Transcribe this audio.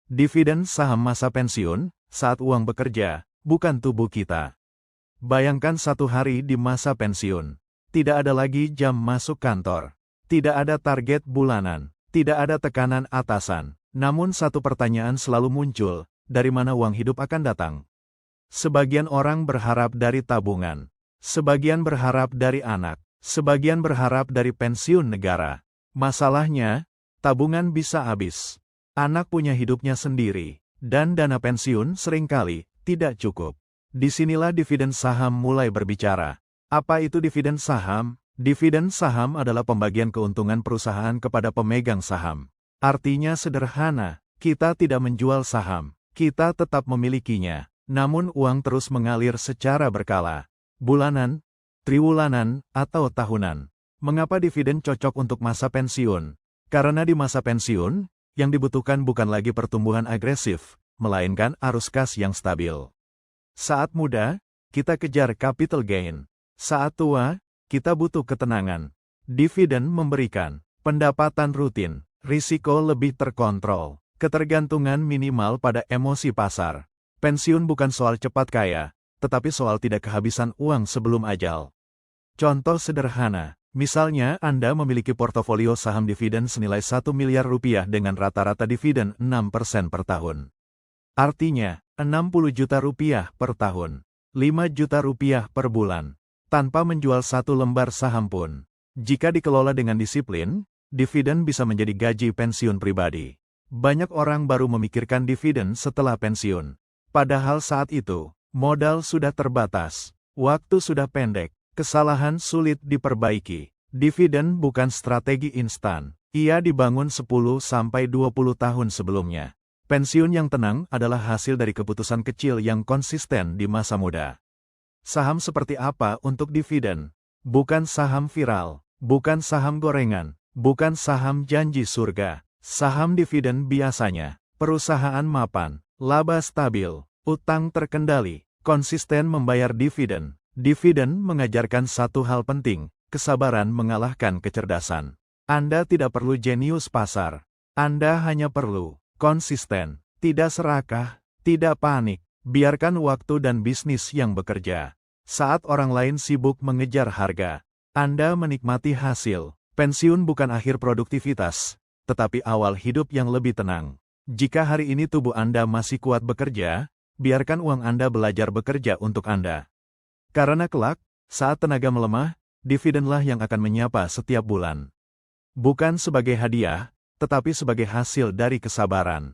Dividen saham masa pensiun, saat uang bekerja, bukan tubuh kita. Bayangkan satu hari di masa pensiun. Tidak ada lagi jam masuk kantor. Tidak ada target bulanan. Tidak ada tekanan atasan. Namun satu pertanyaan selalu muncul, dari mana uang hidup akan datang? Sebagian orang berharap dari tabungan. Sebagian berharap dari anak. Sebagian berharap dari pensiun negara. Masalahnya, tabungan bisa habis. Anak punya hidupnya sendiri. Dan dana pensiun seringkali tidak cukup. Disinilah dividen saham mulai berbicara. Apa itu dividen saham? Dividen saham adalah pembagian keuntungan perusahaan kepada pemegang saham. Artinya sederhana, kita tidak menjual saham. Kita tetap memilikinya. Namun uang terus mengalir secara berkala. Bulanan, triwulanan, atau tahunan. Mengapa dividen cocok untuk masa pensiun? Karena di masa pensiun, yang dibutuhkan bukan lagi pertumbuhan agresif, melainkan arus kas yang stabil. Saat muda, kita kejar capital gain. Saat tua, kita butuh ketenangan. Dividen memberikan pendapatan rutin, risiko lebih terkontrol, ketergantungan minimal pada emosi pasar. Pensiun bukan soal cepat kaya, tetapi soal tidak kehabisan uang sebelum ajal. Contoh sederhana, misalnya Anda memiliki portofolio saham dividen senilai 1 miliar rupiah dengan rata-rata dividen 6% per tahun. Artinya, 60 juta rupiah per tahun, 5 juta rupiah per bulan, tanpa menjual satu lembar saham pun. Jika dikelola dengan disiplin, dividen bisa menjadi gaji pensiun pribadi. Banyak orang baru memikirkan dividen setelah pensiun. Padahal saat itu, modal sudah terbatas, waktu sudah pendek, kesalahan sulit diperbaiki. Dividen bukan strategi instan. Ia dibangun 10-20 tahun sebelumnya. Pensiun yang tenang adalah hasil dari keputusan kecil yang konsisten di masa muda. Saham seperti apa untuk dividen? Bukan saham viral, bukan saham gorengan, bukan saham janji surga. Saham dividen biasanya, perusahaan mapan, laba stabil, utang terkendali, konsisten membayar dividen. Dividen mengajarkan satu hal penting, kesabaran mengalahkan kecerdasan. Anda tidak perlu jenius pasar. Anda hanya perlu konsisten, tidak serakah, tidak panik. Biarkan waktu dan bisnis yang bekerja. Saat orang lain sibuk mengejar harga, Anda menikmati hasil. Pensiun bukan akhir produktivitas, tetapi awal hidup yang lebih tenang. Jika hari ini tubuh Anda masih kuat bekerja, biarkan uang Anda belajar bekerja untuk Anda. Karena kelak, saat tenaga melemah, dividenlah yang akan menyapa setiap bulan. Bukan sebagai hadiah, tetapi sebagai hasil dari kesabaran.